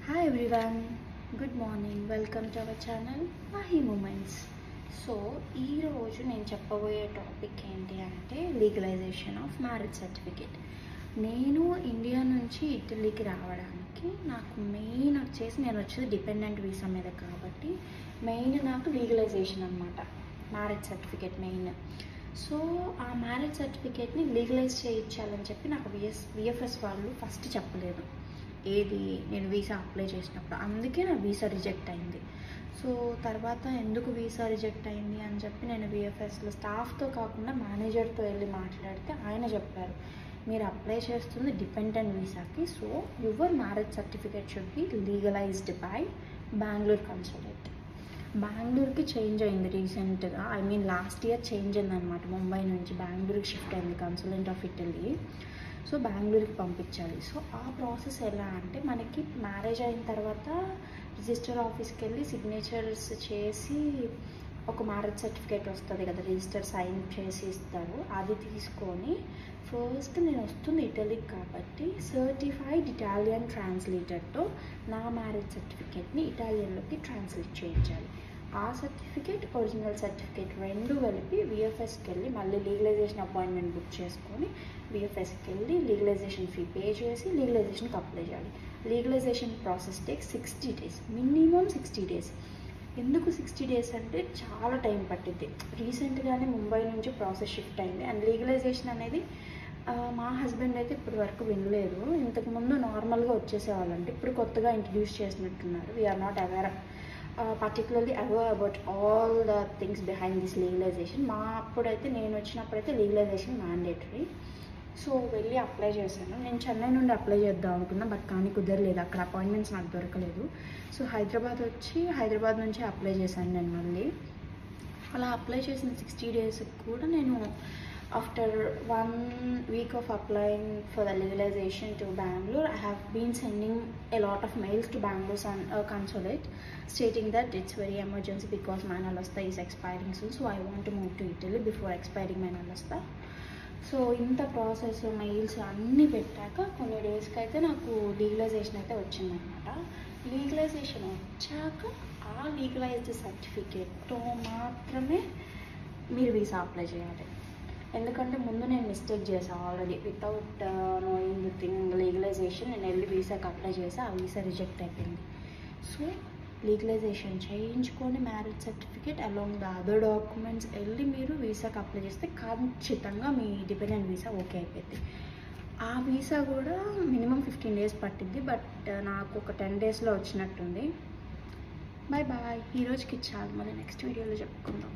Hi everyone, good morning. Welcome to our channel Mahi Moments. So ఈరోజు నేను చెప్పబోయే topic ఏంటి అంటే లీగలైజేషన్ ఆఫ్ మ్యారేజ్ సర్టిఫికేట్. నేను ఇండియా నుంచి ఇటలీకి రావడానికి నాకు మెయిన్ వచ్చేసి నేను వచ్చేది డిపెండెంట్ వీసా మీద కాబట్టి మెయిన్ నాకు లీగలైజేషన్ అనమాట, మ్యారేజ్ సర్టిఫికేట్ మెయిన్. సో ఆ మ్యారేజ్ సర్టిఫికేట్ని లీగలైజ్ చేయించాలని చెప్పి నాకు విఎఫ్ఎస్ వాళ్ళు ఫస్ట్ చెప్పలేదు ఏది నేను వీసా అప్లై చేసినప్పుడు, అందుకే నా వీసా రిజెక్ట్ అయింది. సో తర్వాత ఎందుకు వీసా రిజెక్ట్ అయింది అని చెప్పి నేను విఎఫ్ఎస్లో స్టాఫ్తో కాకుండా మేనేజర్తో వెళ్ళి మాట్లాడితే ఆయన చెప్పారు, మీరు అప్లై చేస్తుంది డిపెండెంట్ వీసాకి, so your marriage certificate should be legalised by Bengaluru consulate. బెంగళూరుకి చేంజ్ అయింది రీసెంట్గా, లాస్ట్ ఇయర్ చేంజ్ అయిందనమాట. ముంబై నుంచి బెంగళూరుకి షిఫ్ట్ అయింది కన్సులేట్ ఆఫ్ ఇటలీ. సో బెంగళూరుకి పంపించాలి. సో ఆ ప్రాసెస్ ఎలా అంటే మనకి మ్యారేజ్ అయిన తర్వాత రిజిస్టర్ ఆఫీస్కి వెళ్ళి సిగ్నేచర్స్ చేసి ఒక మ్యారేజ్ సర్టిఫికేట్ వస్తుంది కదా, రిజిస్టర్ సైన్ చేసి ఇస్తారు. అది తీసుకొని ఫస్ట్ నేను వస్తుంది ఇటలీకి కాబట్టి సర్టిఫైడ్ ఇటాలియన్ ట్రాన్స్లేటర్తో నా మ్యారేజ్ సర్టిఫికేట్ని ఇటాలియన్లోకి ట్రాన్స్లేట్ చేయించాలి. ఆ సర్టిఫికేట్ ఒరిజినల్ సర్టిఫికేట్ రెండు కలిపి విఎఫ్ఎస్కి వెళ్ళి మళ్ళీ లీగలైజేషన్ అపాయింట్మెంట్ బుక్ చేసుకొని విఎఫ్ఎస్కి వెళ్ళి లీగలైజేషన్ ఫీ పే చేసి లీగలైజేషన్కి అప్లై చేయాలి. Legalisation process take 60 days, minimum 60 days. ఎందుకు 60 days అంటే చాలా టైం పట్టిద్ది. రీసెంట్గానే ముంబై నుంచి ప్రాసెస్ షిఫ్ట్ అయింది అండ్ లీగలైజేషన్ అనేది మా హస్బెండ్ అయితే ఇప్పటి వరకు వినలేదు. ఇంతకుముందు నార్మల్గా వచ్చేసేవాళ్ళంటే ఇప్పుడు కొత్తగా ఇంట్రడ్యూస్ చేసినట్టున్నారు. We are not aware particularly aware about all the things behind this legalization. మా అప్పుడైతే నేను వచ్చినప్పుడైతే లీగలైజేషన్ మ్యాండేటరీ. సో వెళ్ళి అప్లై చేశాను. నేను చెన్నై నుండి అప్లై చేద్దాం అనుకున్నా, బట్ కానీ కుదరలేదు, అక్కడ అపాయింట్మెంట్స్ నాకు దొరకలేదు. సో హైదరాబాద్ నుంచి అప్లై చేశాను నేను మళ్ళీ. అలా అప్లై చేసిన 60 days కూడా నేను after 1 week of applying for the legalization to Bangalore, I have been sending a lot of mails to Bangalore consulate stating that it's very emergency because my Nalasta is expiring soon, so I want to move to Italy before expiring my Nalasta. So ఇంత process mails అన్నీ పెట్టాక కొన్ని డేస్కి అయితే నాకు legalisation అయితే వచ్చిందనమాట. Legalisation వచ్చాక ఆ లీగలైజ్డ్ సర్టిఫికేట్తో మాత్రమే మీరు వీసా అప్లై చేయాలి. ఎందుకంటే ముందు నేను మిస్టేక్ చేశాను already, without knowing the thing legalisation నేను వెళ్ళి వీసాకి అప్లై చేసి ఆ వీసా రిజెక్ట్ అయిపోయింది. సో లీగలైజేషన్ చేయించుకొని marriage certificate along the other documents వెళ్ళి మీరు వీసాకి అప్లై చేస్తే ఖచ్చితంగా మీ డిపెండెంట్ వీసా ఓకే అయిపోయింది. ఆ వీసా కూడా మినిమం 15 days పట్టింది, బట్ నాకు ఒక 10 daysలో వచ్చినట్టుంది. బాయ్ ఈరోజుకి చాలు, మళ్ళీ నెక్స్ట్ వీడియోలో చెప్పుకుందాం.